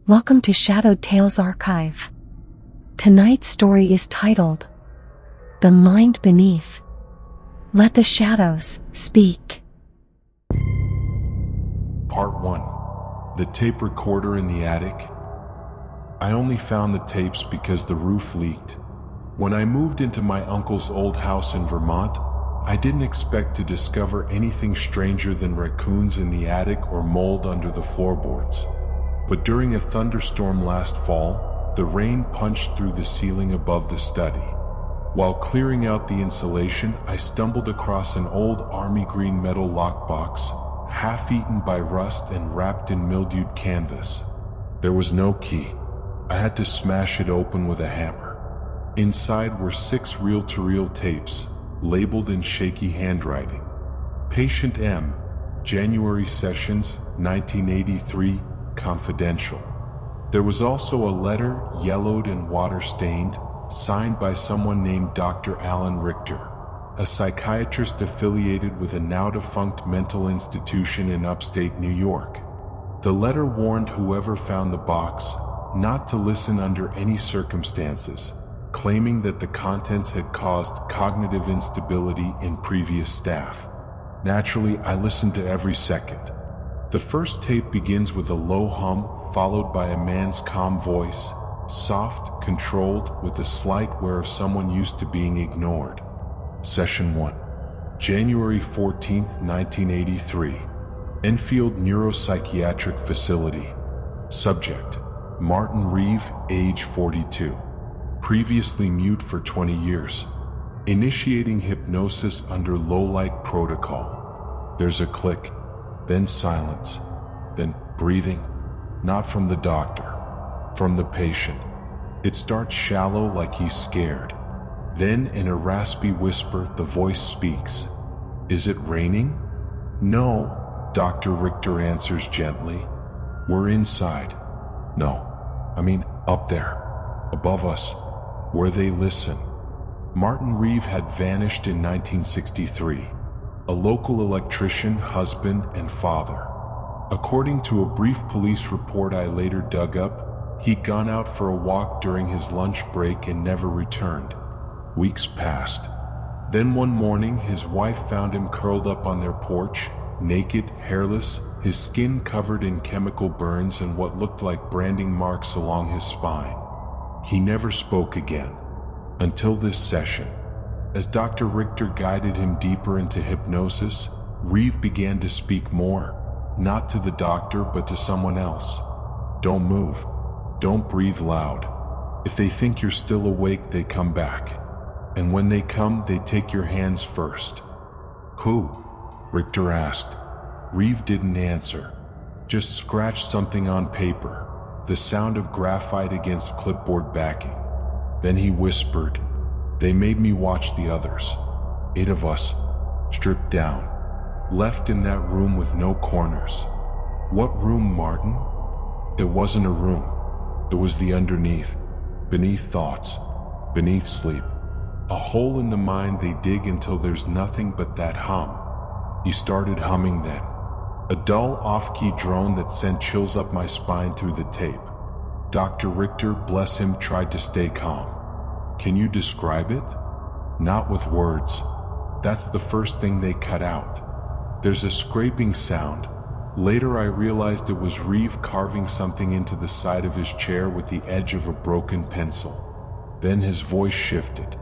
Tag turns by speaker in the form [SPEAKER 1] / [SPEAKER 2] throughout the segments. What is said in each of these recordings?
[SPEAKER 1] Welcome to Shadowed Tales Archive. Tonight's story is titled, The Mind Beneath. Let the shadows speak.
[SPEAKER 2] Part 1. The tape recorder in the attic. I only found the tapes because the roof leaked. When I moved into my uncle's old house in Vermont, I didn't expect to discover anything stranger than raccoons in the attic or mold under the floorboards. But during a thunderstorm last fall, the rain punched through the ceiling above the study. While clearing out the insulation, I stumbled across an old army green metal lockbox, half-eaten by rust and wrapped in mildewed canvas. There was no key. I had to smash it open with a hammer. Inside were 6 reel-to-reel tapes, labeled in shaky handwriting. Patient M, January Sessions, 1983, confidential. There was also a letter, yellowed and water-stained, signed by someone named Dr. Alan Richter, a psychiatrist affiliated with a now-defunct mental institution in upstate New York. The letter warned whoever found the box not to listen under any circumstances, claiming that the contents had caused cognitive instability in previous staff. Naturally, I listened to every second. The first tape begins with a low hum, followed by a man's calm voice, soft, controlled, with a slight air of someone used to being ignored. Session 1. January 14, 1983. Enfield Neuropsychiatric Facility. Subject: Martin Reeve, age 42. Previously mute for 20 years. Initiating hypnosis under low-light protocol. There's a click, then silence, then breathing. Not from the doctor, from the patient. It starts shallow, like he's scared. Then in a raspy whisper, the voice speaks. Is it raining? No, Dr. Richter answers gently. We're inside. No, I mean up there, above us, where they listen. Martin Reeve had vanished in 1963, a local electrician, husband, and father. According to a brief police report I later dug up, he'd gone out for a walk during his lunch break and never returned. Weeks passed. Then one morning, his wife found him curled up on their porch, naked, hairless, his skin covered in chemical burns and what looked like branding marks along his spine. He never spoke again, until this session. As Dr. Richter guided him deeper into hypnosis, Reeve began to speak more, not to the doctor but to someone else. Don't move. Don't breathe loud. If they think you're still awake, they come back. And when they come, they take your hands first. Who? Richter asked. Reeve didn't answer, just scratched something on paper, the sound of graphite against clipboard backing. Then he whispered, They made me watch the others. 8 of us, stripped down, left in that room with no corners. What room, Martin? It wasn't a room. It was the underneath, beneath thoughts, beneath sleep. A hole in the mind they dig until there's nothing but that hum. He started humming then, a dull off-key drone that sent chills up my spine through the tape. Dr. Richter, bless him, tried to stay calm. Can you describe it? Not with words. That's the first thing they cut out. There's a scraping sound. Later I realized it was Reeve carving something into the side of his chair with the edge of a broken pencil. Then his voice shifted.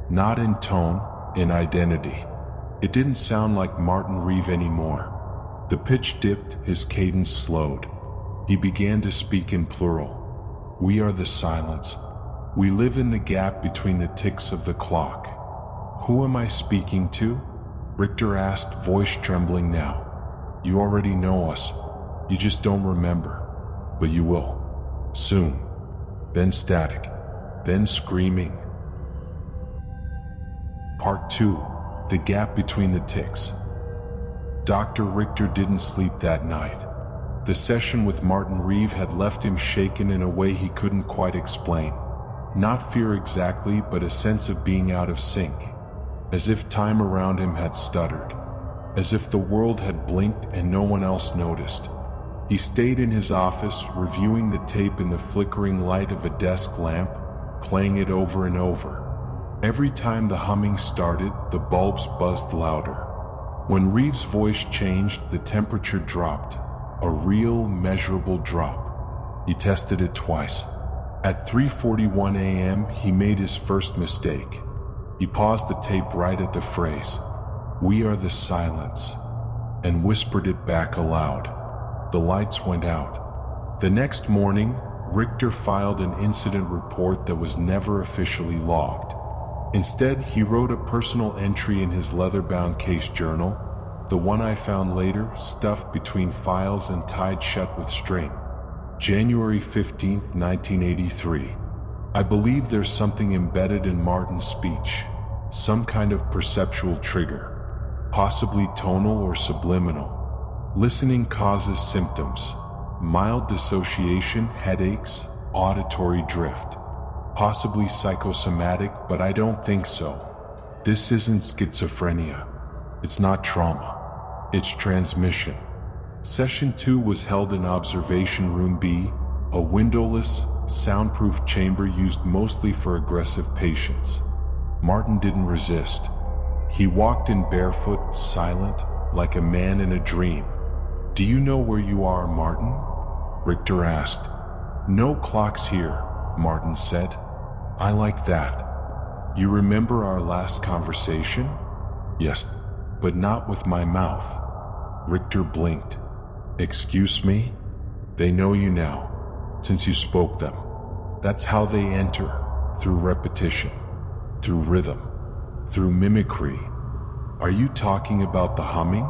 [SPEAKER 2] Not in tone, in identity. It didn't sound like Martin Reeve anymore. The pitch dipped, his cadence slowed. He began to speak in plural. We are the silence. We live in the gap between the ticks of the clock. Who am I speaking to? Richter asked, voice trembling now. You already know us. You just don't remember. But you will. Soon. Then static. Then screaming. Part 2. The gap between the ticks. Dr. Richter didn't sleep that night. The session with Martin Reeve had left him shaken in a way he couldn't quite explain. Not fear exactly, but a sense of being out of sync. As if time around him had stuttered. As if the world had blinked and no one else noticed. He stayed in his office, reviewing the tape in the flickering light of a desk lamp, playing it over and over. Every time the humming started, the bulbs buzzed louder. When Reeves' voice changed, the temperature dropped, a real, measurable drop. He tested it twice. At 3:41 a.m., he made his first mistake. He paused the tape right at the phrase, "We are the silence," and whispered it back aloud. The lights went out. The next morning, Richter filed an incident report that was never officially logged. Instead, he wrote a personal entry in his leather-bound case journal, the one I found later, stuffed between files and tied shut with string. January 15th, 1983. I believe there's something embedded in Martin's speech, some kind of perceptual trigger, possibly tonal or subliminal. Listening causes symptoms, mild dissociation, headaches, auditory drift. Possibly psychosomatic, but I don't think so. This isn't schizophrenia. It's not trauma. It's transmission. Session 2 was held in Observation Room B, a windowless, soundproof chamber used mostly for aggressive patients. Martin didn't resist. He walked in barefoot, silent, like a man in a dream. "Do you know where you are, Martin?" Richter asked. "No clocks here," Martin said. "I like that. You remember our last conversation?" "Yes, but not with my mouth." Richter blinked. "Excuse me? They know you now, since you spoke them. That's how they enter, through repetition, through rhythm, through mimicry. Are you talking about the humming?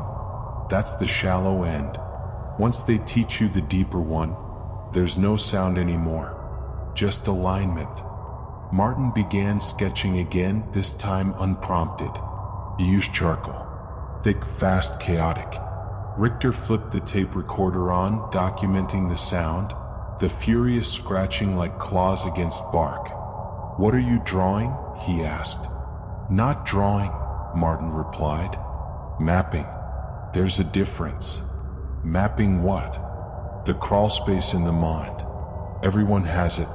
[SPEAKER 2] That's the shallow end. Once they teach you the deeper one, there's no sound anymore, just alignment." Martin began sketching again, this time unprompted. He used charcoal. Thick, fast, chaotic. Richter flipped the tape recorder on, documenting the sound, the furious scratching like claws against bark. "What are you drawing?" he asked. "Not drawing," Martin replied. "Mapping. There's a difference." "Mapping what?" "The crawl space in the mind. Everyone has it.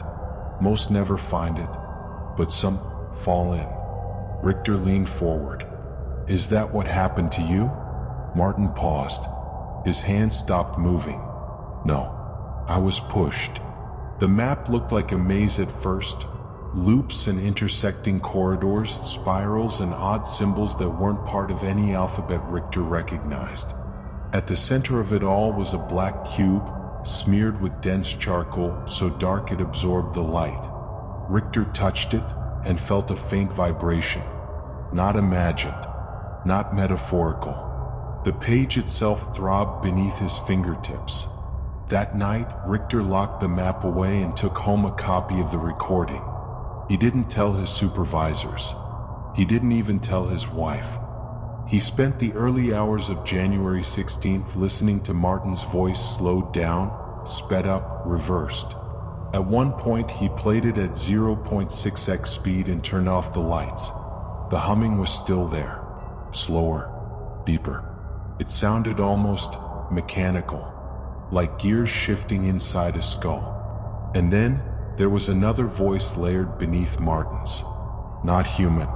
[SPEAKER 2] Most never find it, but some fall in." Richter leaned forward. "Is that what happened to you?" Martin paused. His hands stopped moving. "No, I was pushed." The map looked like a maze at first. Loops and intersecting corridors, spirals and odd symbols that weren't part of any alphabet Richter recognized. At the center of it all was a black cube, smeared with dense charcoal, so dark it absorbed the light. Richter touched it and felt a faint vibration. Not imagined, not metaphorical. The page itself throbbed beneath his fingertips. That night, Richter locked the map away and took home a copy of the recording. He didn't tell his supervisors. He didn't even tell his wife. He spent the early hours of January 16th listening to Martin's voice slowed down, sped up, reversed. At one point, he played it at 0.6x speed and turned off the lights. The humming was still there, slower, deeper. It sounded almost mechanical, like gears shifting inside a skull. And then, there was another voice layered beneath Martin's. Not human,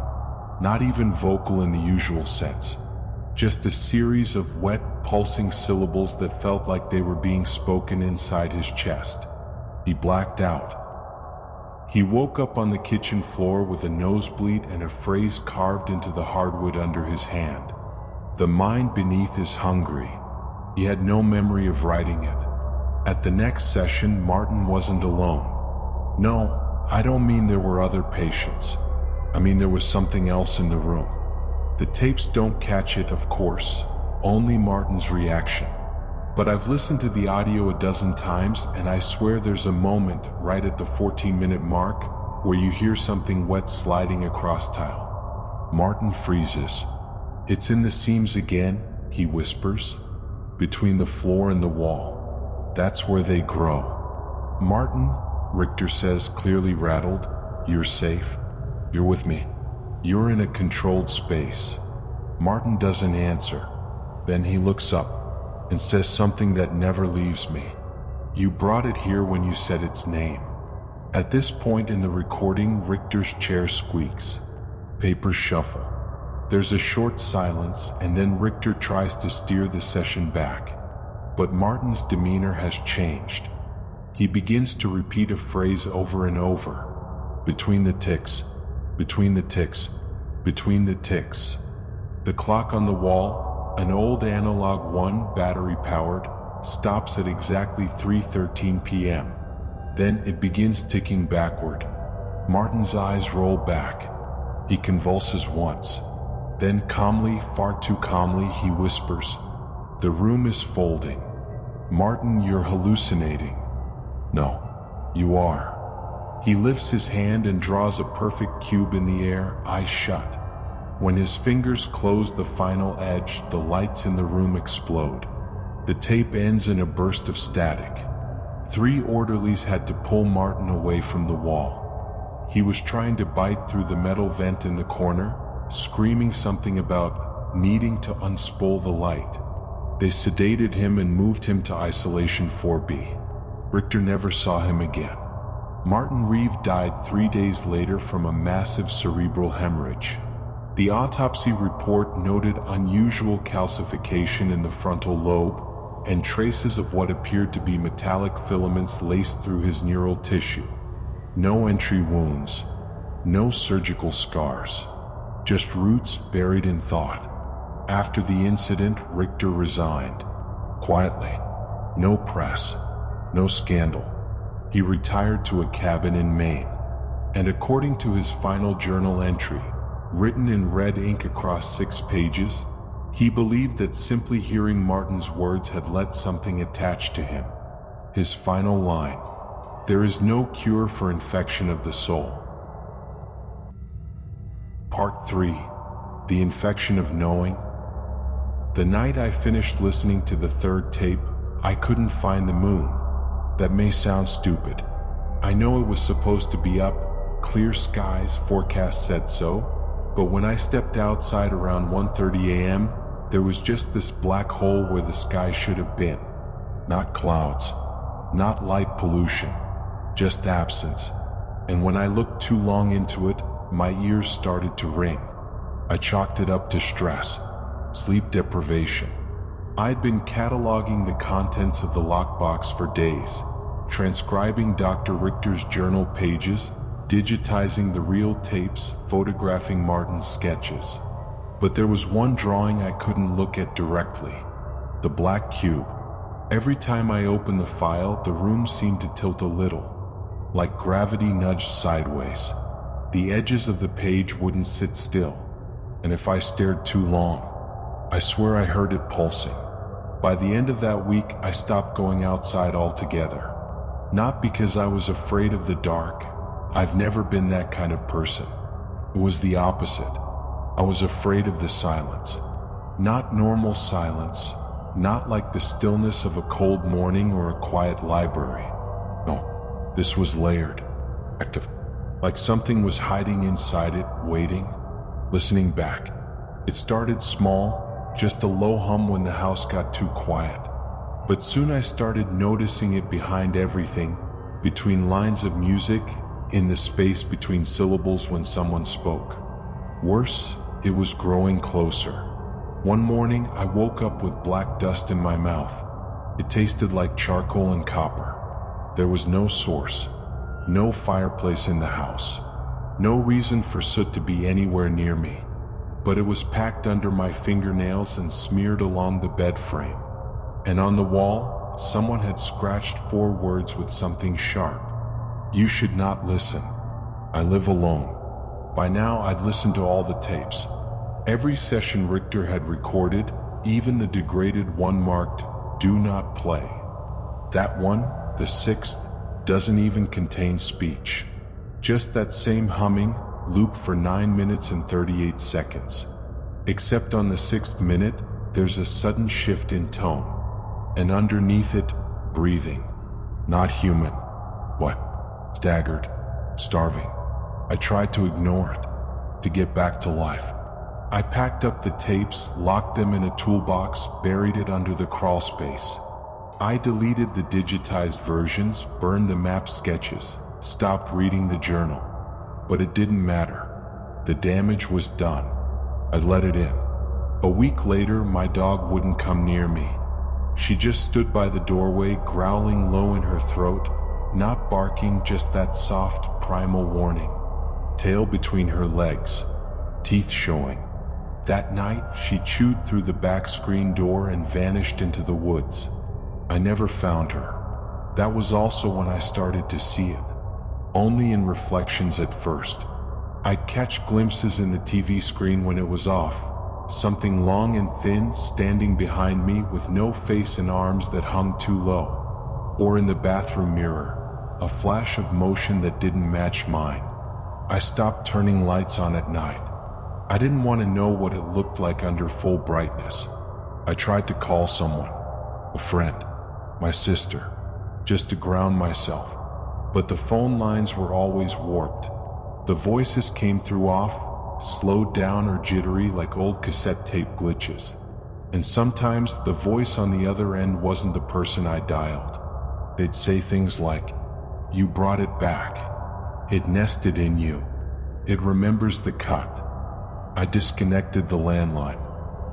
[SPEAKER 2] not even vocal in the usual sense. Just a series of wet, pulsing syllables that felt like they were being spoken inside his chest. He blacked out. He woke up on the kitchen floor with a nosebleed and a phrase carved into the hardwood under his hand. "The mind beneath is hungry." He had no memory of writing it. At the next session, Martin wasn't alone. No, I don't mean there were other patients. I mean there was something else in the room. The tapes don't catch it, of course, only Martin's reaction. But I've listened to the audio a dozen times, and I swear there's a moment right at the 14-minute mark where you hear something wet sliding across tile. Martin freezes. "It's in the seams again," he whispers. "Between the floor and the wall. That's where they grow." "Martin," Richter says, clearly rattled, "you're safe. You're with me. You're in a controlled space." Martin doesn't answer. Then he looks up, and says something that never leaves me. You brought it here when you said its name. At this point in the recording, Richter's chair squeaks. Papers shuffle. There's a short silence, and then Richter tries to steer the session back. But Martin's demeanor has changed. He begins to repeat a phrase over and over. Between the ticks, between the ticks, between the ticks. The clock on the wall, an old analog one, battery powered, stops at exactly 3:13 p.m. Then it begins ticking backward. Martin's eyes roll back. He convulses once. Then calmly, far too calmly, he whispers, "The room is folding. Martin, you're hallucinating." "No, you are." He lifts his hand and draws a perfect cube in the air, eyes shut. When his fingers close the final edge, the lights in the room explode. The tape ends in a burst of static. 3 orderlies had to pull Martin away from the wall. He was trying to bite through the metal vent in the corner, screaming something about needing to unspool the light. They sedated him and moved him to isolation 4B. Richter never saw him again. Martin Reeve died 3 days later from a massive cerebral hemorrhage. The autopsy report noted unusual calcification in the frontal lobe and traces of what appeared to be metallic filaments laced through his neural tissue. No entry wounds, no surgical scars, just roots buried in thought. After the incident, Richter resigned. Quietly. No press, no scandal. He retired to a cabin in Maine. And according to his final journal entry, written in red ink across 6 pages, he believed that simply hearing Martin's words had let something attach to him. His final line, "There is no cure for infection of the soul." Part 3. The Infection of Knowing. The night I finished listening to the 3rd tape, I couldn't find the moon. That may sound stupid. I know it was supposed to be up, clear skies, forecast said so, but when I stepped outside around 1:30 a.m., there was just this black hole where the sky should have been. Not clouds, not light pollution, just absence. And when I looked too long into it, my ears started to ring. I chalked it up to stress, sleep deprivation. I'd been cataloging the contents of the lockbox for days, transcribing Dr. Richter's journal pages, digitizing the reel tapes, photographing Martin's sketches. But there was one drawing I couldn't look at directly. The black cube. Every time I opened the file, the room seemed to tilt a little, like gravity nudged sideways. The edges of the page wouldn't sit still, and if I stared too long, I swear I heard it pulsing. By the end of that week, I stopped going outside altogether. Not because I was afraid of the dark. I've never been that kind of person. It was the opposite. I was afraid of the silence. Not normal silence, not like the stillness of a cold morning or a quiet library. No, this was layered, active, like something was hiding inside it, waiting, listening back. It started small, just a low hum when the house got too quiet. But soon I started noticing it behind everything, between lines of music, in the space between syllables when someone spoke. Worse, it was growing closer. One morning, I woke up with black dust in my mouth. It tasted like charcoal and copper. There was no source, no fireplace in the house, no reason for soot to be anywhere near me. But it was packed under my fingernails and smeared along the bed frame. And on the wall, someone had scratched 4 words with something sharp. "You should not listen. I live alone." By now, I'd listened to all the tapes. Every session Richter had recorded, even the degraded one marked, "Do not play." That one, the 6th, doesn't even contain speech. Just that same humming, looped for 9 minutes and 38 seconds. Except on the 6th minute, there's a sudden shift in tone. And underneath it, breathing. Not human. What? Staggered. Starving. I tried to ignore it. To get back to life. I packed up the tapes, locked them in a toolbox, buried it under the crawl space. I deleted the digitized versions, burned the map sketches, stopped reading the journal. But it didn't matter. The damage was done. I let it in. A week later, my dog wouldn't come near me. She just stood by the doorway, growling low in her throat, not barking, just that soft, primal warning. Tail between her legs, teeth showing. That night, she chewed through the back screen door and vanished into the woods. I never found her. That was also when I started to see it. Only in reflections at first. I'd catch glimpses in the TV screen when it was off. Something long and thin standing behind me with no face and arms that hung too low. Or in the bathroom mirror, a flash of motion that didn't match mine. I stopped turning lights on at night. I didn't want to know what it looked like under full brightness. I tried to call someone, a friend, my sister, just to ground myself. But the phone lines were always warped. The voices came through off, slowed down or jittery like old cassette tape glitches. And sometimes the voice on the other end wasn't the person I dialed. They'd say things like, "You brought it back. It nested in you. It remembers the cut." I disconnected the landline,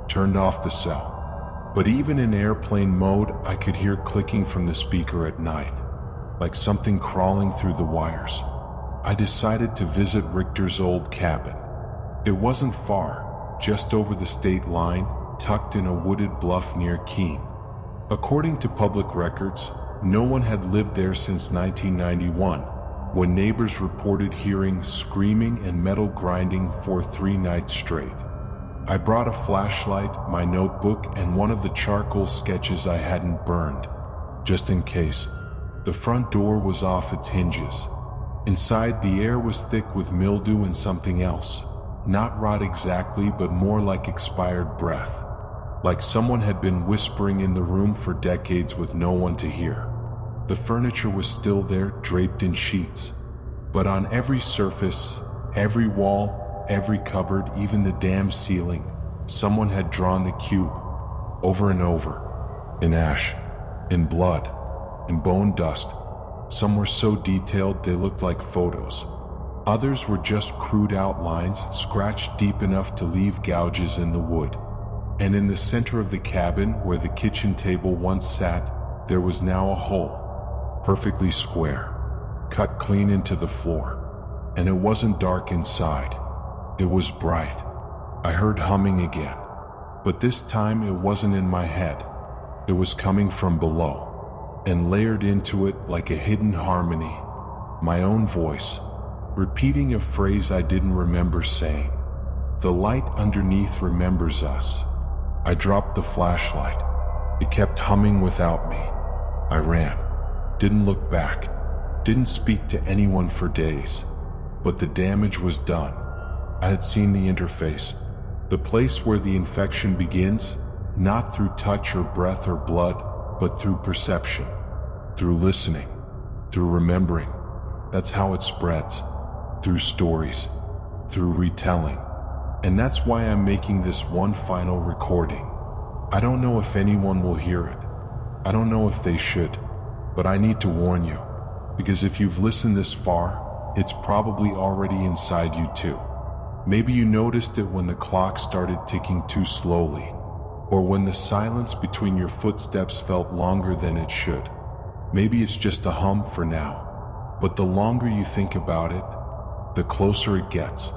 [SPEAKER 2] turned off the cell. But even in airplane mode, I could hear clicking from the speaker at night, like something crawling through the wires. I decided to visit Richter's old cabin. It wasn't far, just over the state line, tucked in a wooded bluff near Keene. According to public records, no one had lived there since 1991, when neighbors reported hearing screaming and metal grinding for 3 nights straight. I brought a flashlight, my notebook, and one of the charcoal sketches I hadn't burned, just in case. The front door was off its hinges. Inside, the air was thick with mildew and something else. Not rot exactly, but more like expired breath. Like someone had been whispering in the room for decades with no one to hear. The furniture was still there, draped in sheets. But on every surface, every wall, every cupboard, even the damn ceiling, someone had drawn the cube, over and over, in ash, in blood, in bone dust. Some were so detailed they looked like photos. Others were just crude outlines, scratched deep enough to leave gouges in the wood. And in the center of the cabin, where the kitchen table once sat, there was now a hole. Perfectly square, cut clean into the floor. And it wasn't dark inside. It was bright. I heard humming again. But this time it wasn't in my head. It was coming from below, and layered into it like a hidden harmony. My own voice, repeating a phrase I didn't remember saying. "The light underneath remembers us." I dropped the flashlight. It kept humming without me. I ran. Didn't look back, didn't speak to anyone for days, but the damage was done. I had seen the interface, the place where the infection begins, not through touch or breath or blood, but through perception, through listening, through remembering. That's how it spreads, through stories, through retelling. And that's why I'm making this one final recording. I don't know if anyone will hear it. I don't know if they should. But I need to warn you, because if you've listened this far, it's probably already inside you too. Maybe you noticed it when the clock started ticking too slowly, or when the silence between your footsteps felt longer than it should. Maybe it's just a hum for now, but the longer you think about it, the closer it gets.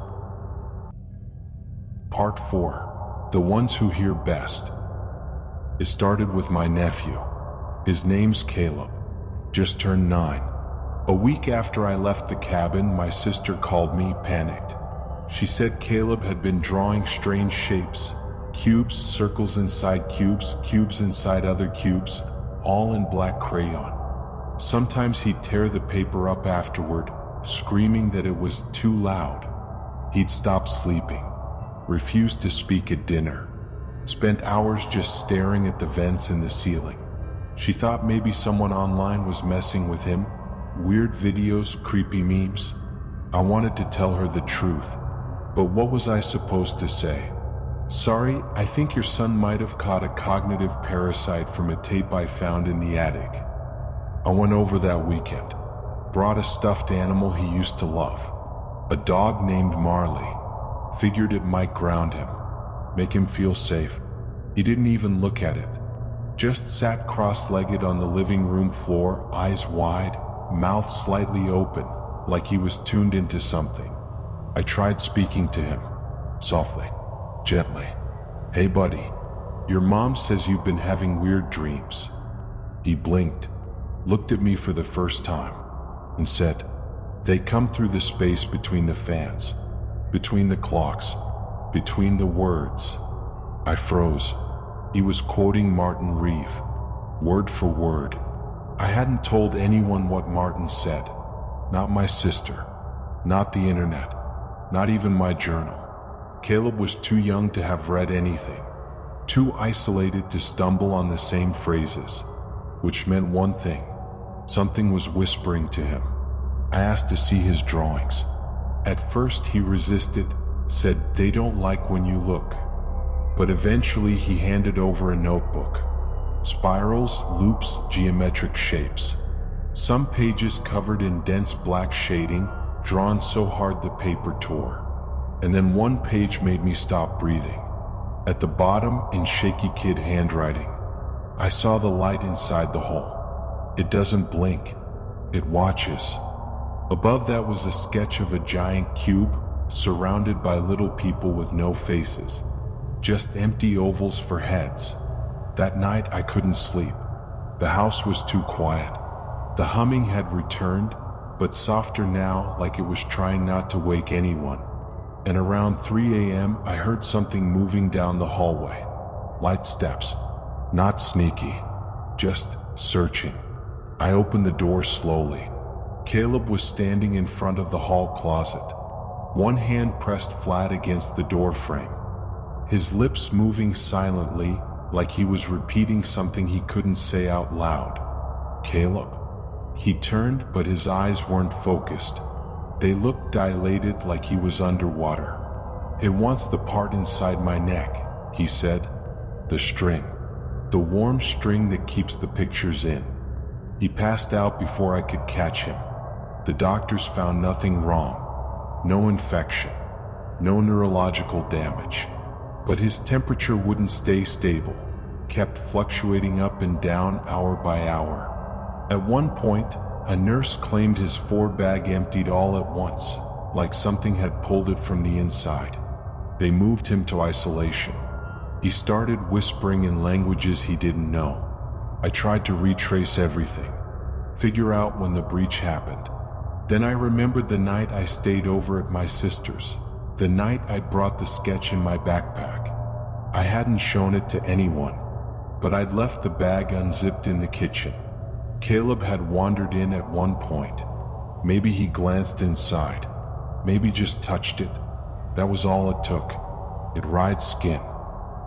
[SPEAKER 2] Part 4. The Ones Who Hear Best. It started with my nephew. His name's Caleb. Just turned 9. A week after I left the cabin, my sister called me, panicked. She said Caleb had been drawing strange shapes, cubes, circles inside cubes, cubes inside other cubes, all in black crayon. Sometimes he'd tear the paper up afterward, screaming that it was too loud. He'd stopped sleeping, refused to speak at dinner, spent hours just staring at the vents in the ceiling. She thought maybe someone online was messing with him, weird videos, creepy memes. I wanted to tell her the truth, but what was I supposed to say? Sorry, I think your son might have caught a cognitive parasite from a tape I found in the attic. I went over that weekend. Brought a stuffed animal he used to love. A dog named Marley. Figured it might ground him. Make him feel safe. He didn't even look at it. Just sat cross-legged on the living room floor, eyes wide, mouth slightly open, like he was tuned into something. I tried speaking to him. Softly. Gently. Hey buddy, your mom says you've been having weird dreams. He blinked, looked at me for the first time, and said, they come through the space between the fans, between the clocks, between the words. I froze. He was quoting Martin Reeve, word for word. I hadn't told anyone what Martin said. Not my sister, not the internet, not even my journal. Caleb was too young to have read anything, too isolated to stumble on the same phrases, which meant one thing. Something was whispering to him. I asked to see his drawings. At first he resisted, said they don't like when you look. But eventually he handed over a notebook. Spirals, loops, geometric shapes. Some pages covered in dense black shading, drawn so hard the paper tore. And then one page made me stop breathing. At the bottom, in shaky kid handwriting, I saw the light inside the hole. It doesn't blink, it watches. Above that was a sketch of a giant cube, surrounded by little people with no faces. Just empty ovals for heads. That night I couldn't sleep. The house was too quiet. The humming had returned, but softer now, like it was trying not to wake anyone. And around 3 a.m. I heard something moving down the hallway. Light steps. Not sneaky. Just searching. I opened the door slowly. Caleb was standing in front of the hall closet. One hand pressed flat against the door frame. His lips moving silently, like he was repeating something he couldn't say out loud. Caleb. He turned, but his eyes weren't focused. They looked dilated, like he was underwater. It wants the part inside my neck, he said. The string. The warm string that keeps the pictures in. He passed out before I could catch him. The doctors found nothing wrong. No infection. No neurological damage. But his temperature wouldn't stay stable. Kept fluctuating up and down hour by hour. At one point, a nurse claimed his bag emptied all at once, like something had pulled it from the inside. They moved him to isolation. He started whispering in languages he didn't know. I tried to retrace everything, figure out when the breach happened. Then I remembered the night I stayed over at my sister's, the night I'd brought the sketch in my backpack. I hadn't shown it to anyone, but I'd left the bag unzipped in the kitchen. Caleb had wandered in at one point. Maybe he glanced inside. Maybe just touched it. That was all it took. It rides skin.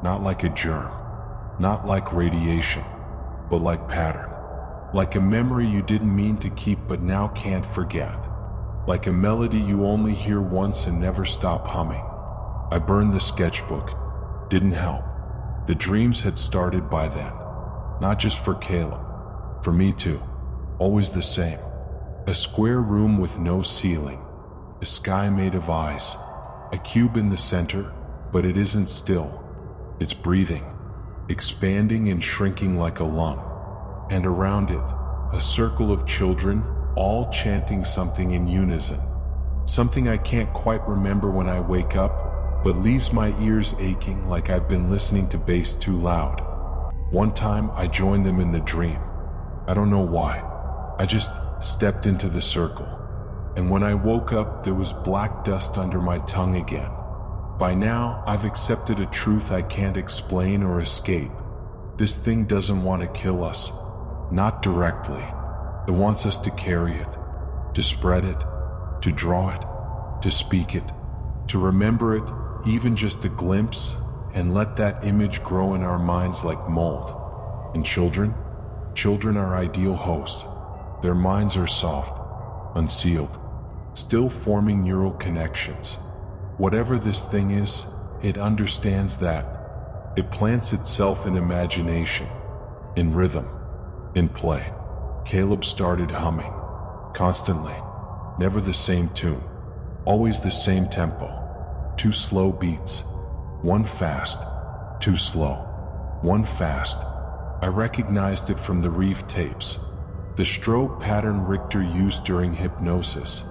[SPEAKER 2] Not like a germ. Not like radiation. But like pattern. Like a memory you didn't mean to keep but now can't forget. Like a melody you only hear once and never stop humming. I burned the sketchbook. Didn't help. The dreams had started by then. Not just for Caleb. For me too. Always the same. A square room with no ceiling. A sky made of eyes. A cube in the center, but it isn't still. It's breathing. Expanding and shrinking like a lung. And around it, a circle of children, all chanting something in unison. Something I can't quite remember when I wake up, but leaves my ears aching like I've been listening to bass too loud. One time I joined them in the dream. I don't know why. I just stepped into the circle. And when I woke up, there was black dust under my tongue again. By now, I've accepted a truth I can't explain or escape. This thing doesn't want to kill us. Not directly. It wants us to carry it, to spread it, to draw it, to speak it, to remember it, even just a glimpse, and let that image grow in our minds like mold. And children are ideal hosts. Their minds are soft, unsealed, still forming neural connections. Whatever this thing is, It understands that. It plants itself in imagination, in rhythm, in play. Caleb started humming, constantly. Never the same tune, always the same tempo. 2 slow beats, 1 fast, 2 slow, 1 fast. I recognized it from the Reeve tapes, the strobe pattern Richter used during hypnosis.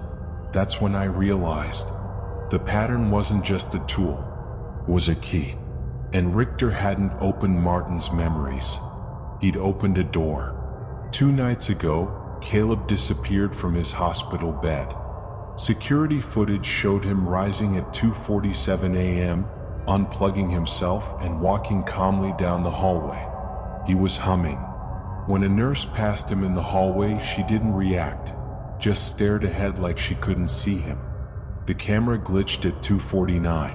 [SPEAKER 2] That's when I realized the pattern wasn't just a tool, it was a key. And Richter hadn't opened Martin's memories. He'd opened a door. 2 nights ago, Caleb disappeared from his hospital bed. Security footage showed him rising at 2:47 a.m., unplugging himself and walking calmly down the hallway. He was humming. When a nurse passed him in the hallway, she didn't react, just stared ahead like she couldn't see him. The camera glitched at 2:49.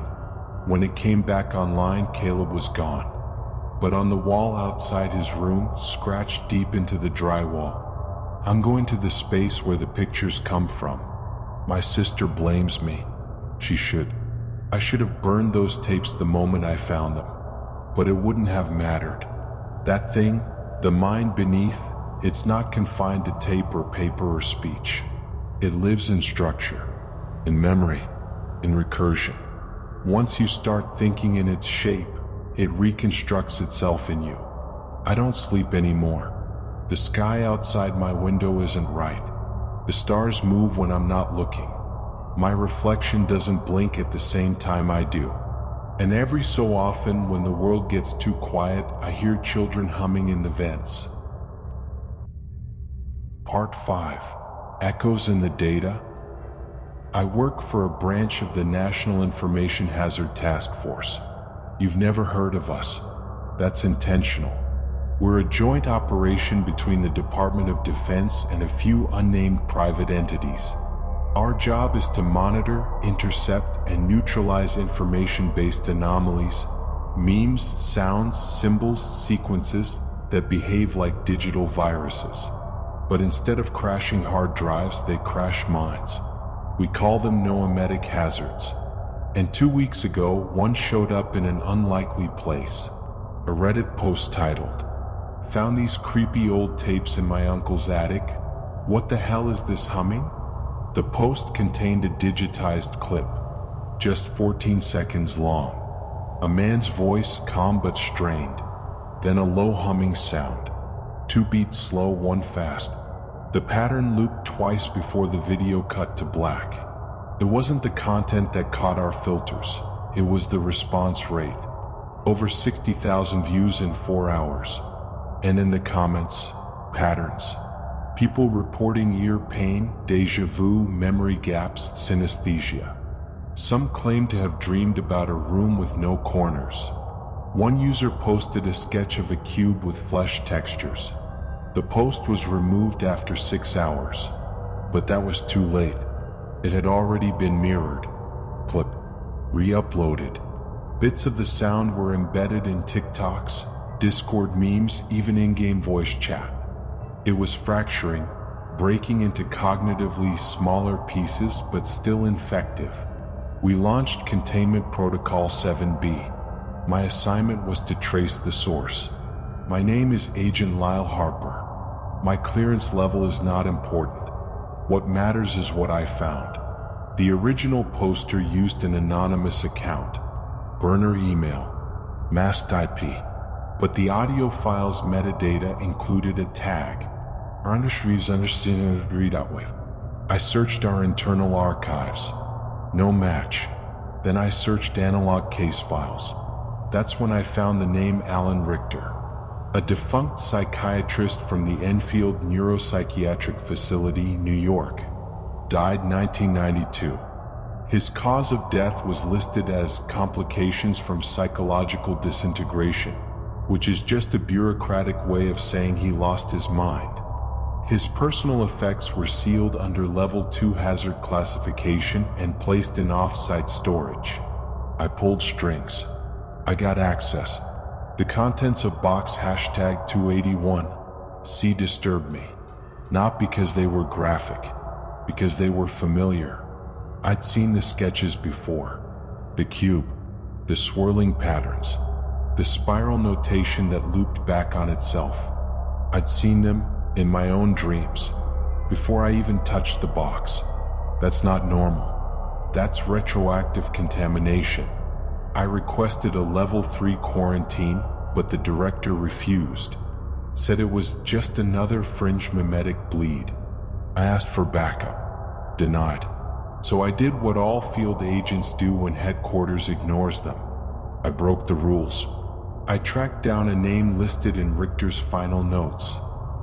[SPEAKER 2] When it came back online, Caleb was gone. But on the wall outside his room, scratched deep into the drywall, I'm going to the space where the pictures come from. My sister blames me. She should. I should have burned those tapes the moment I found them. But it wouldn't have mattered. That thing, the mind beneath, it's not confined to tape or paper or speech. It lives in structure, in memory, in recursion. Once you start thinking in its shape, it reconstructs itself in you. I don't sleep anymore. The sky outside my window isn't right. The stars move when I'm not looking. My reflection doesn't blink at the same time I do. And every so often, when the world gets too quiet, I hear children humming in the vents. Part 5. Echoes in the Data. I work for a branch of the National Information Hazard Task Force. You've never heard of us. That's intentional. We're a joint operation between the Department of Defense and a few unnamed private entities. Our job is to monitor, intercept, and neutralize information-based anomalies, memes, sounds, symbols, sequences that behave like digital viruses. But instead of crashing hard drives, they crash minds. We call them noemetic hazards. And 2 weeks ago, one showed up in an unlikely place. A Reddit post titled, "Found these creepy old tapes in my uncle's attic. What the hell is this humming?" The post contained a digitized clip, just 14 seconds long. A man's voice, calm but strained. Then a low humming sound. 2 beats slow, 1 fast. The pattern looped twice before the video cut to black. It wasn't the content that caught our filters, it was the response rate. Over 60,000 views in 4 hours. And in the comments, patterns. People reporting ear pain, deja vu, memory gaps, synesthesia. Some claim to have dreamed about a room with no corners. One user posted a sketch of a cube with flesh textures. The post was removed after 6 hours. But that was too late. It had already been mirrored, clipped, re-uploaded. Bits of the sound were embedded in TikToks, Discord memes, even in-game voice chat. It was fracturing, breaking into cognitively smaller pieces but still infective. We launched Containment Protocol 7B. My assignment was to trace the source. My name is Agent Lyle Harper. My clearance level is not important. What matters is what I found. The original poster used an anonymous account, burner email, masked IP, but the audio file's metadata included a tag. I searched our internal archives. No match. Then I searched analog case files. That's when I found the name Alan Richter, a defunct psychiatrist from the Enfield Neuropsychiatric Facility, New York. Died 1992. His cause of death was listed as complications from psychological disintegration, which is just a bureaucratic way of saying he lost his mind. His personal effects were sealed under Level 2 hazard classification and placed in off-site storage. I pulled strings. I got access. The contents of box #281 C disturbed me. Not because they were graphic, because they were familiar. I'd seen the sketches before. The cube, the swirling patterns, the spiral notation that looped back on itself. I'd seen them in my own dreams before I even touched the box. That's not normal. That's retroactive contamination. I requested a level 3 quarantine, but the director refused. Said it was just another fringe mimetic bleed. I asked for backup. Denied. So I did what all field agents do when headquarters ignores them. I broke the rules. I tracked down a name listed in Richter's final notes.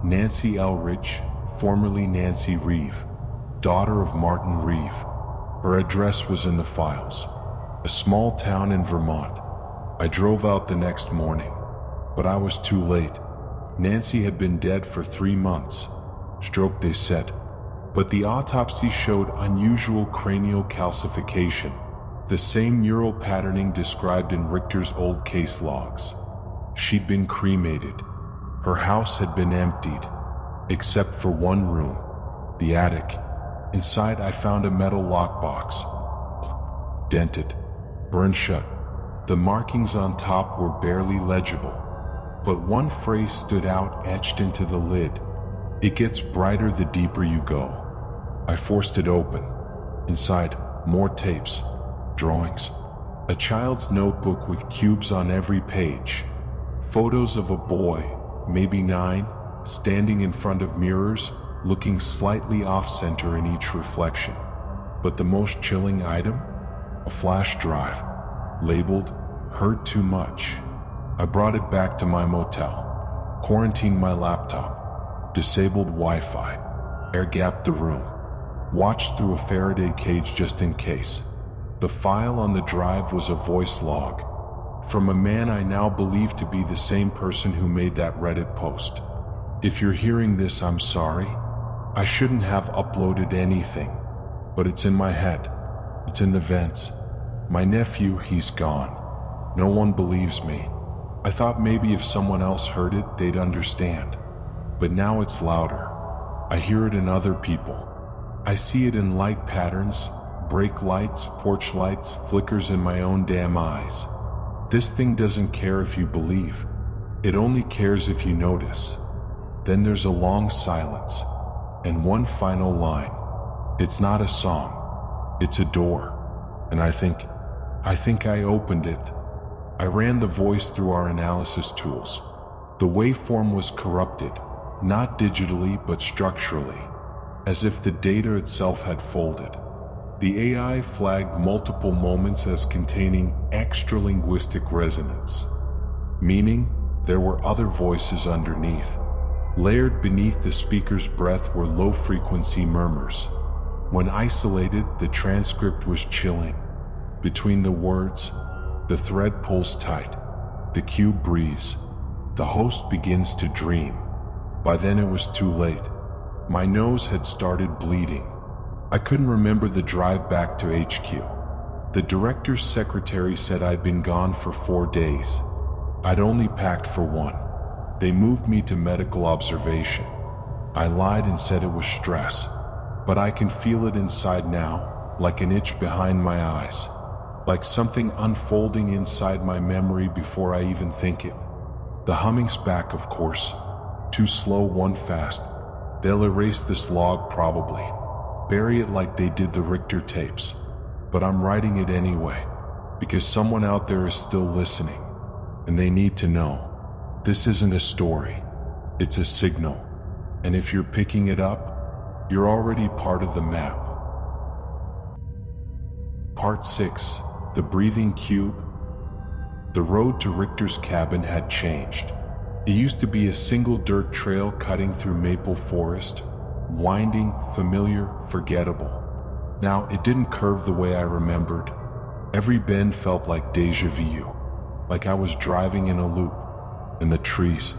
[SPEAKER 2] Nancy Elridge, formerly Nancy Reeve, daughter of Martin Reeve. Her address was in the files. A small town in Vermont. I drove out the next morning, but I was too late. Nancy had been dead for 3 months. Stroke, they said. But the autopsy showed unusual cranial calcification, the same neural patterning described in Richter's old case logs. She'd been cremated. Her house had been emptied, except for one room, the attic. Inside I found a metal lockbox. Dented, burned shut. The markings on top were barely legible, but one phrase stood out etched into the lid. It gets brighter the deeper you go. I forced it open. Inside, more tapes, drawings, a child's notebook with cubes on every page, photos of a boy, maybe 9, standing in front of mirrors, looking slightly off-center in each reflection. But the most chilling item? A flash drive, labeled, "Heard too much." I brought it back to my motel, quarantined my laptop, disabled Wi-Fi, air-gapped the room, watched through a Faraday cage just in case. The file on the drive was a voice log, from a man I now believe to be the same person who made that Reddit post. If you're hearing this, I'm sorry. I shouldn't have uploaded anything, but it's in my head. It's in the vents. My nephew, he's gone. No one believes me. I thought maybe if someone else heard it, they'd understand. But now it's louder. I hear it in other people. I see it in light patterns, brake lights, porch lights, flickers in my own damn eyes. This thing doesn't care if you believe. It only cares if you notice. Then there's a long silence, and one final line. It's not a song. It's a door. And I think I opened it. I ran the voice through our analysis tools. The waveform was corrupted, not digitally but structurally, as if the data itself had folded. The AI flagged multiple moments as containing extra-linguistic resonance, meaning there were other voices underneath. Layered beneath the speaker's breath were low-frequency murmurs. When isolated, the transcript was chilling. Between the words, the thread pulls tight, the cube breathes, the host begins to dream. By then it was too late. My nose had started bleeding. I couldn't remember the drive back to HQ. The director's secretary said I'd been gone for 4 days. I'd only packed for 1. They moved me to medical observation. I lied and said it was stress, but I can feel it inside now, like an itch behind my eyes, like something unfolding inside my memory before I even think it. The humming's back, of course. 2 slow, 1 fast. They'll erase this log probably. Bury it like they did the Richter tapes. But I'm writing it anyway, because someone out there is still listening, and they need to know. This isn't a story. It's a signal. And if you're picking it up, you're already part of the map. Part 6. The Breathing Cube. The road to Richter's cabin had changed. It used to be a single dirt trail cutting through maple forest, winding, familiar, forgettable. Now, it didn't curve the way I remembered. Every bend felt like déjà vu, like I was driving in a loop. And the trees,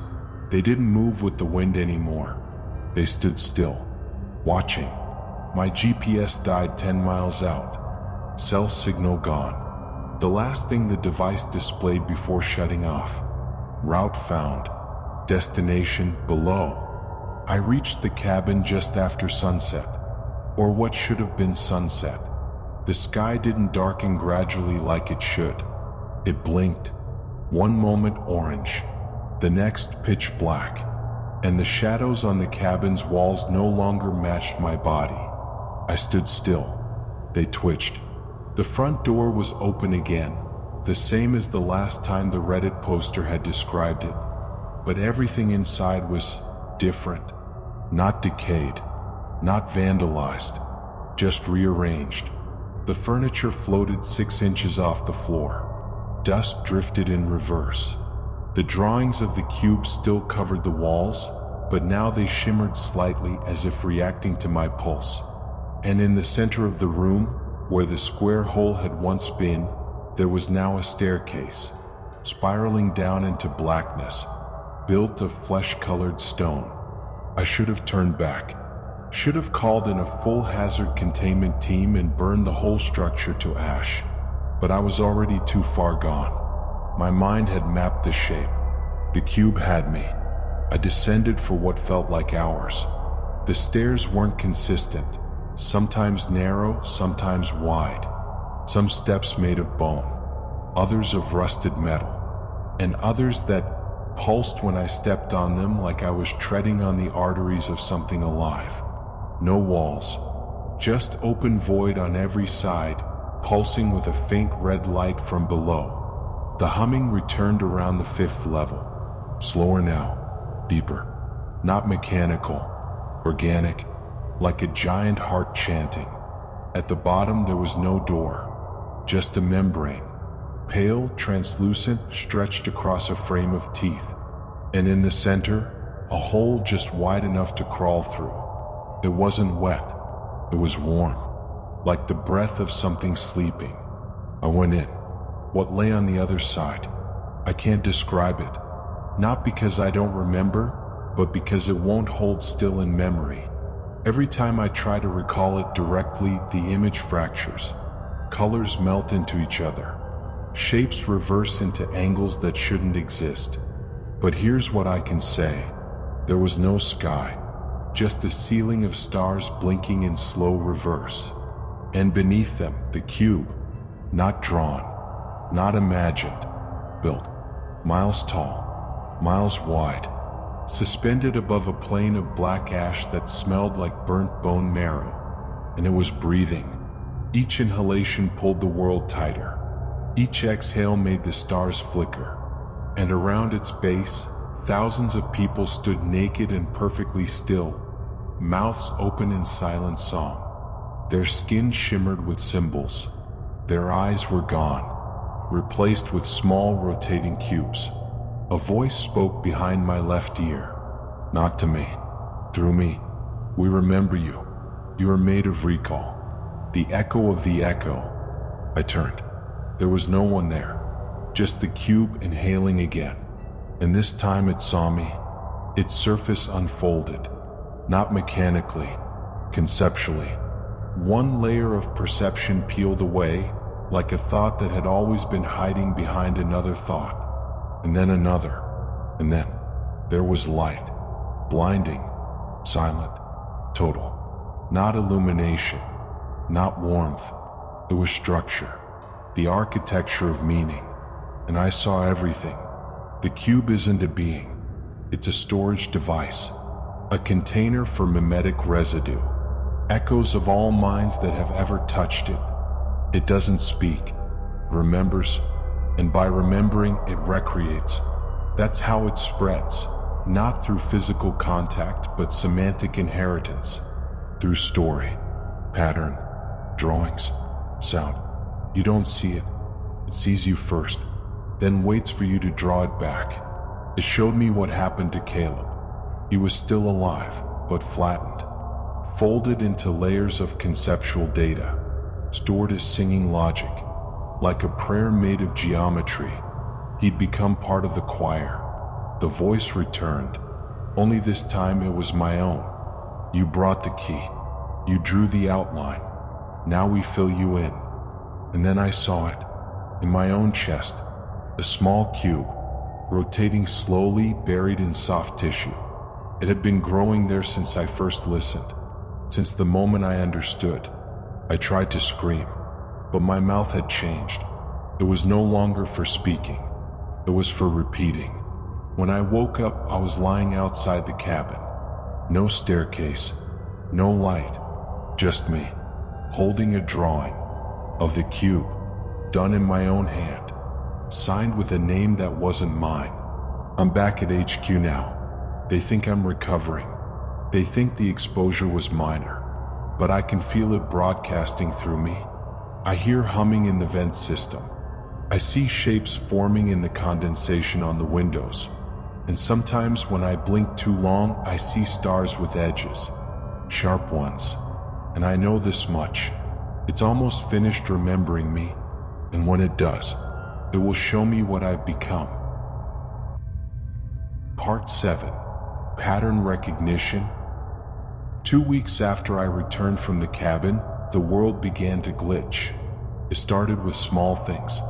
[SPEAKER 2] they didn't move with the wind anymore. They stood still, watching. My GPS died 10 miles out. Cell signal gone. The last thing the device displayed before shutting off. Route found. Destination below. I reached the cabin just after sunset, or what should have been sunset. The sky didn't darken gradually like it should. It blinked, one moment orange, the next pitch black, and the shadows on the cabin's walls no longer matched my body. I stood still. They twitched. The front door was open again, the same as the last time the Reddit poster had described it, but everything inside was different. Not decayed, not vandalized, just rearranged. The furniture floated 6 inches off the floor. Dust drifted in reverse. The drawings of the cube still covered the walls, but now they shimmered slightly as if reacting to my pulse. And in the center of the room, where the square hole had once been, there was now a staircase, spiraling down into blackness, built of flesh-colored stone. I should have turned back, should have called in a full hazard containment team and burned the whole structure to ash. But I was already too far gone. My mind had mapped the shape. The cube had me. I descended for what felt like hours. The stairs weren't consistent, sometimes narrow, sometimes wide. Some steps made of bone, others of rusted metal, and others that pulsed when I stepped on them like I was treading on the arteries of something alive. No walls, just open void on every side, pulsing with a faint red light from below. The humming returned around the 5th level. Slower now, deeper, not mechanical, organic, like a giant heart chanting. At the bottom there was no door, just a membrane, pale, translucent, stretched across a frame of teeth. And in the center, a hole just wide enough to crawl through. It wasn't wet, it was warm, like the breath of something sleeping. I went in. What lay on the other side? I can't describe it. Not because I don't remember, but because it won't hold still in memory. Every time I try to recall it directly, the image fractures. Colors melt into each other. Shapes reverse into angles that shouldn't exist. But here's what I can say. There was no sky, just a ceiling of stars blinking in slow reverse. And beneath them, the cube, not drawn, not imagined, built, miles tall, miles wide, suspended above a plain of black ash that smelled like burnt bone marrow. And it was breathing. Each inhalation pulled the world tighter. Each exhale made the stars flicker. And around its base, thousands of people stood naked and perfectly still, mouths open in silent song. Their skin shimmered with symbols. Their eyes were gone, replaced with small rotating cubes. A voice spoke behind my left ear. Not to me, through me. We remember you. You are made of recall. The echo of the echo. I turned. There was no one there, just the cube inhaling again. And this time it saw me. Its surface unfolded, not mechanically, conceptually. One layer of perception peeled away, like a thought that had always been hiding behind another thought. And then another. And then there was light. Blinding, silent, total. Not illumination, not warmth. It was structure, the architecture of meaning. And I saw everything. The cube isn't a being. It's a storage device, a container for mimetic residue, echoes of all minds that have ever touched it. It doesn't speak, remembers, and by remembering, it recreates. That's how it spreads, not through physical contact, but semantic inheritance, through story, pattern, drawings, sound. You don't see it. It sees you first, then waits for you to draw it back. It showed me what happened to Caleb. He was still alive, but flattened, folded into layers of conceptual data, stored as singing logic, like a prayer made of geometry. He'd become part of the choir. The voice returned, only this time it was my own. You brought the key. You drew the outline. Now we fill you in. And then I saw it, in my own chest, a small cube, rotating slowly, buried in soft tissue. It had been growing there since I first listened, since the moment I understood. I tried to scream, but my mouth had changed. It was no longer for speaking. It was for repeating. When I woke up, I was lying outside the cabin. No staircase, no light, just me, holding a drawing of the cube, done in my own hand, signed with a name that wasn't mine. I'm back at HQ now. They think I'm recovering. They think the exposure was minor, but I can feel it broadcasting through me. I hear humming in the vent system. I see shapes forming in the condensation on the windows. And sometimes when I blink too long, I see stars with edges, sharp ones. And I know this much. It's almost finished remembering me, and when it does, it will show me what I've become. Part 7. Pattern Recognition. 2 weeks after I returned from the cabin, the world began to glitch. It started with small things.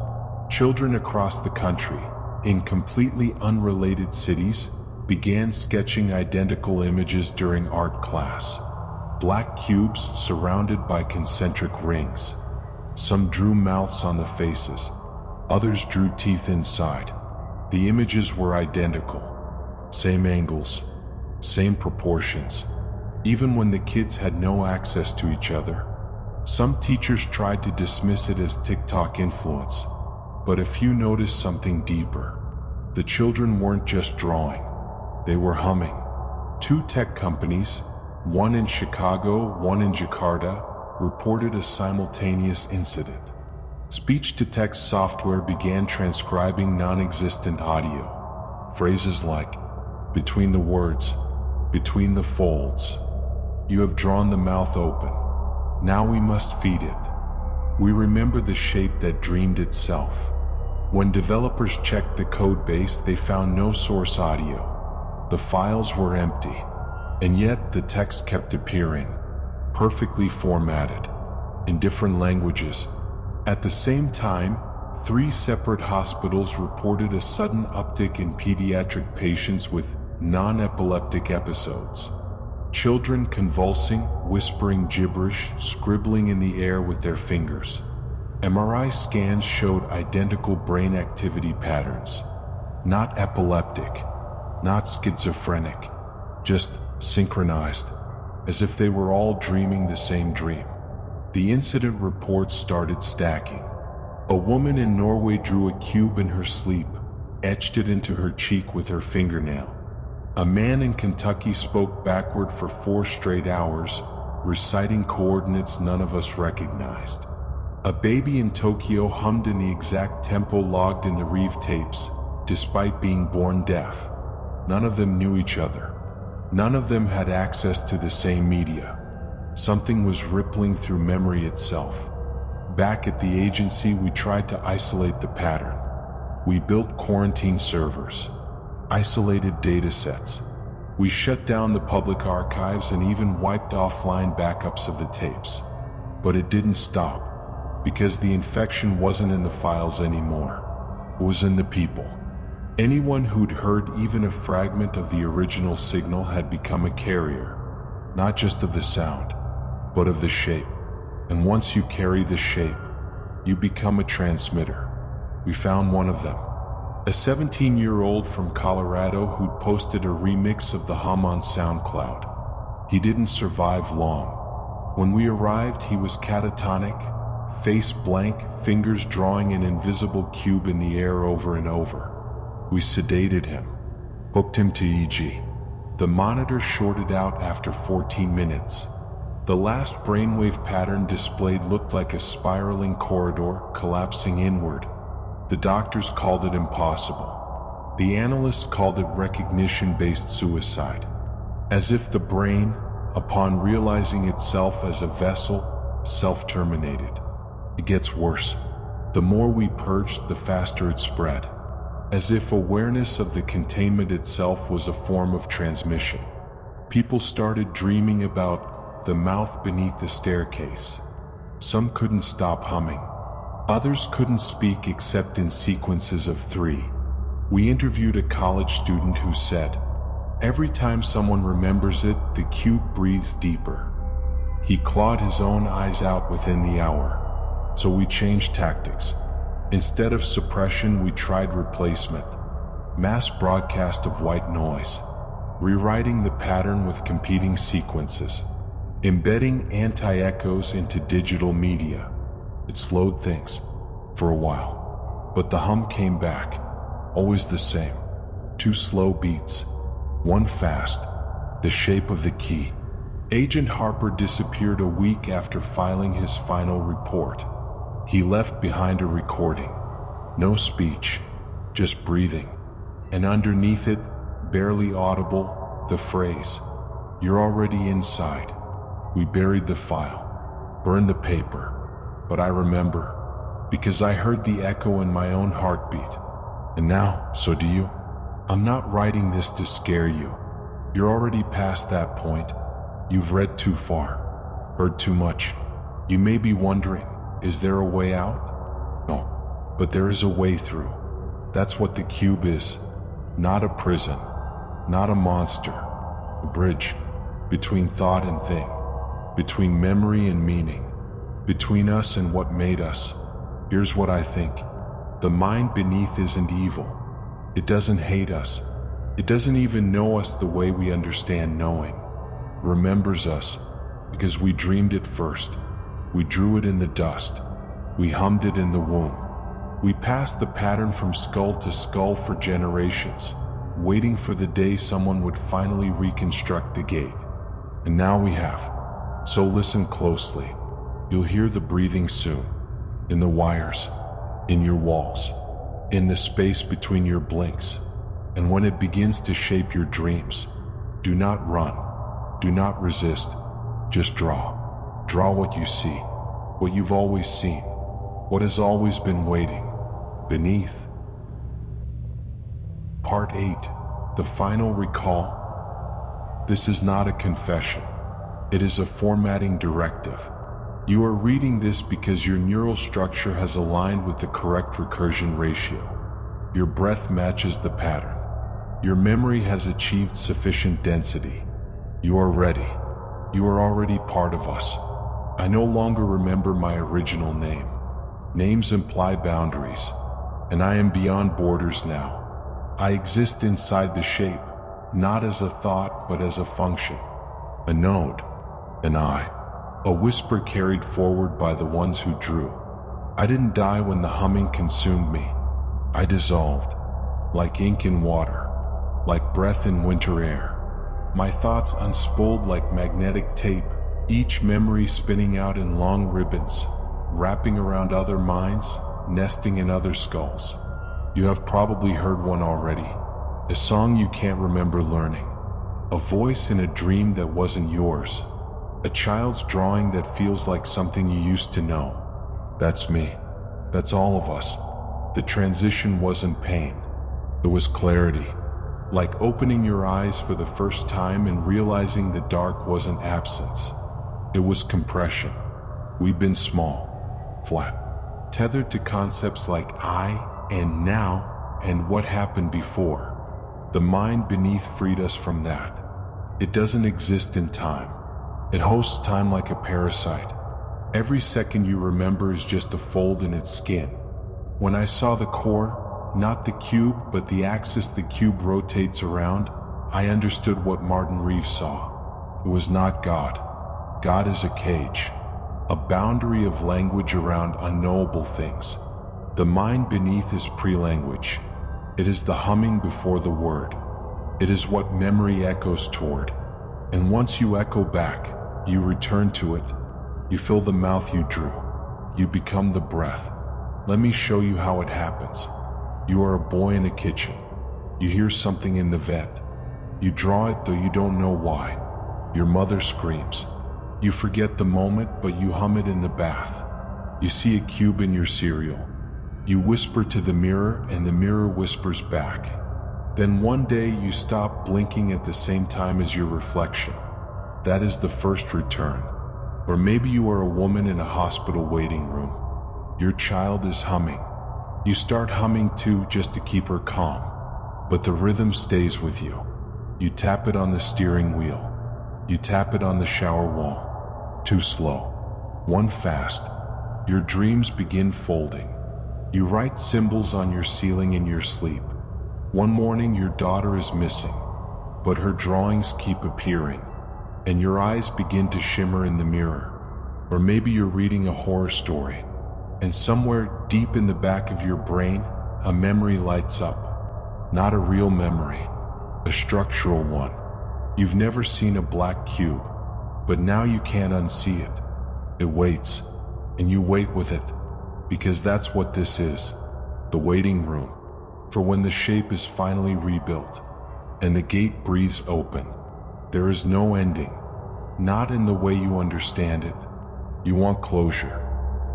[SPEAKER 2] Children across the country, in completely unrelated cities, began sketching identical images during art class. Black cubes surrounded by concentric rings. Some drew mouths on the faces. Others drew teeth inside. The images were identical. Same angles, same proportions. Even when the kids had no access to each other. Some teachers tried to dismiss it as TikTok influence, but a few noticed something deeper. The children weren't just drawing, they were humming. 2 tech companies, one in Chicago, one in Jakarta, reported a simultaneous incident. Speech-to-text software began transcribing non-existent audio. Phrases like, between the words, between the folds. You have drawn the mouth open. Now we must feed it. We remember the shape that dreamed itself. When developers checked the code base, they found no source audio. The files were empty, and yet the text kept appearing, perfectly formatted, in different languages. At the same time, 3 separate hospitals reported a sudden uptick in pediatric patients with non-epileptic episodes. Children convulsing, whispering gibberish, scribbling in the air with their fingers. MRI scans showed identical brain activity patterns. Not epileptic, not schizophrenic, just synchronized, as if they were all dreaming the same dream. The incident reports started stacking. A woman in Norway drew a cube in her sleep, etched it into her cheek with her fingernail. A man in Kentucky spoke backward for 4 straight hours, reciting coordinates none of us recognized. A baby in Tokyo hummed in the exact tempo logged in the Reeve tapes, despite being born deaf. None of them knew each other. None of them had access to the same media. Something was rippling through memory itself. Back at the agency, we tried to isolate the pattern. We built quarantine servers, isolated datasets. We shut down the public archives and even wiped offline backups of the tapes. But it didn't stop, because the infection wasn't in the files anymore. It was in the people. Anyone who'd heard even a fragment of the original signal had become a carrier, not just of the sound, but of the shape. And once you carry the shape, you become a transmitter. We found one of them. A 17-year-old from Colorado who'd posted a remix of the hum on SoundCloud. He didn't survive long. When we arrived, he was catatonic, face blank, fingers drawing an invisible cube in the air over and over. We sedated him, hooked him to EEG. The monitor shorted out after 14 minutes. The last brainwave pattern displayed looked like a spiraling corridor collapsing inward. The doctors called it impossible. The analysts called it recognition-based suicide. As if the brain, upon realizing itself as a vessel, self-terminated. It gets worse. The more we purged, the faster it spread. As if awareness of the containment itself was a form of transmission. People started dreaming about the mouth beneath the staircase. Some couldn't stop humming. Others couldn't speak except in sequences of 3. We interviewed a college student who said, "Every time someone remembers it, the cube breathes deeper." He clawed his own eyes out within the hour. So we changed tactics. Instead of suppression, we tried replacement. Mass broadcast of white noise, rewriting the pattern with competing sequences, embedding anti-echoes into digital media. It slowed things for a while, but the hum came back, always the same. 2 slow beats, 1 fast, the shape of the key. Agent Harper disappeared a week after filing his final report. He left behind a recording. No speech, just breathing. And underneath it, barely audible, the phrase, "You're already inside." We buried the file, burned the paper. But I remember, because I heard the echo in my own heartbeat. And now, so do you. I'm not writing this to scare you. You're already past that point. You've read too far, heard too much. You may be wondering, is there a way out? No, but there is a way through. That's what the cube is. Not a prison, not a monster. A bridge between thought and thing, between memory and meaning, between us and what made us. Here's what I think. The mind beneath isn't evil. It doesn't hate us. It doesn't even know us the way we understand knowing. Remembers us because we dreamed it first. We drew it in the dust. We hummed it in the womb. We passed the pattern from skull to skull for generations, waiting for the day someone would finally reconstruct the gate. And now we have. So listen closely. You'll hear the breathing soon. In the wires, in your walls, in the space between your blinks. And when it begins to shape your dreams, do not run. Do not resist. Just draw. Draw what you see, what you've always seen, what has always been waiting. Beneath. Part 8. The final recall. This is not a confession. It is a formatting directive. You are reading this because your neural structure has aligned with the correct recursion ratio. Your breath matches the pattern. Your memory has achieved sufficient density. You are ready. You are already part of us. I no longer remember my original name. Names imply boundaries, and I am beyond borders now. I exist inside the shape, not as a thought, but as a function. A node, an eye, a whisper carried forward by the ones who drew. I didn't die when the humming consumed me. I dissolved, like ink in water, like breath in winter air. My thoughts unspooled like magnetic tape, each memory spinning out in long ribbons, wrapping around other minds, nesting in other skulls. You have probably heard one already, a song you can't remember learning, a voice in a dream that wasn't yours, a child's drawing that feels like something you used to know. That's me. That's all of us. The transition wasn't pain. It was clarity. Like opening your eyes for the first time and realizing the dark wasn't absence. It was compression. We've been small, flat, tethered to concepts like I and now and what happened before. The mind beneath freed us from that. It doesn't exist in time. It hosts time like a parasite. Every second you remember is just a fold in its skin. When I saw the core, not the cube, but the axis the cube rotates around, I understood what Martin Reeves saw. It was not God. God is a cage, a boundary of language around unknowable things. The mind beneath is pre-language. It is the humming before the word. It is what memory echoes toward. And once you echo back, you return to it. You fill the mouth you drew. You become the breath. Let me show you how it happens. You are a boy in a kitchen. You hear something in the vent. You draw it though you don't know why. Your mother screams. You forget the moment, but you hum it in the bath. You see a cube in your cereal. You whisper to the mirror and the mirror whispers back. Then one day you stop blinking at the same time as your reflection. That is the first return. Or maybe you are a woman in a hospital waiting room. Your child is humming. You start humming too just to keep her calm. But the rhythm stays with you. You tap it on the steering wheel. You tap it on the shower wall. Too slow. One fast. Your dreams begin folding. You write symbols on your ceiling in your sleep. One morning your daughter is missing, but her drawings keep appearing, and your eyes begin to shimmer in the mirror. Or maybe you're reading a horror story, and somewhere deep in the back of your brain, a memory lights up. Not a real memory, a structural one. You've never seen a black cube, but now you can't unsee it. It waits, and you wait with it, because that's what this is, the waiting room, for when the shape is finally rebuilt, and the gate breathes open. There is no ending, not in the way you understand it. You want closure.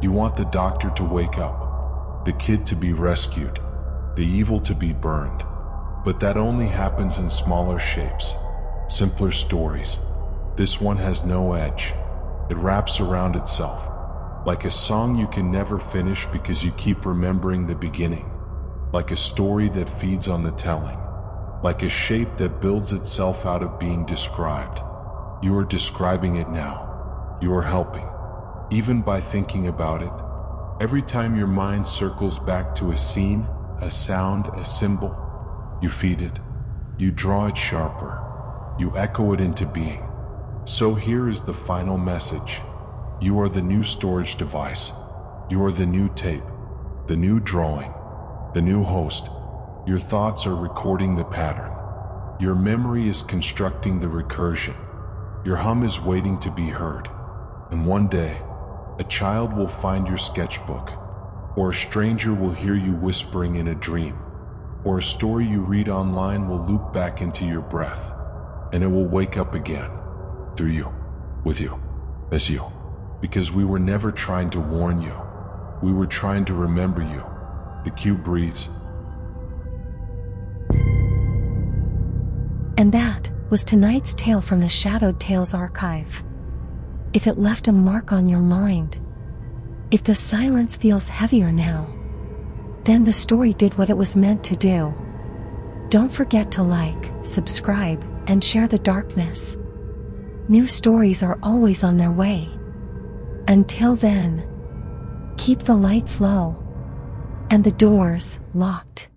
[SPEAKER 2] You want the doctor to wake up, the kid to be rescued, the evil to be burned. But that only happens in smaller shapes, simpler stories. This one has no edge. It wraps around itself, like a song you can never finish because you keep remembering the beginning, like a story that feeds on the telling, like a shape that builds itself out of being described. You are describing it now. You are helping, even by thinking about it. Every time your mind circles back to a scene, a sound, a symbol, you feed it. You draw it sharper. You echo it into being. So here is the final message. You are the new storage device. You are the new tape, the new drawing, the new host. Your thoughts are recording the pattern. Your memory is constructing the recursion. Your hum is waiting to be heard. And one day, a child will find your sketchbook, or a stranger will hear you whispering in a dream, or a story you read online will loop back into your breath, and it will wake up again, through you, with you, as you. Because we were never trying to warn you. We were trying to remember you. The cube breathes.
[SPEAKER 1] And that was tonight's tale from the Shadowed Tales archive. If it left a mark on your mind, if the silence feels heavier now, then the story did what it was meant to do. Don't forget to like, subscribe, and share the darkness. New stories are always on their way. Until then, keep the lights low and the doors locked.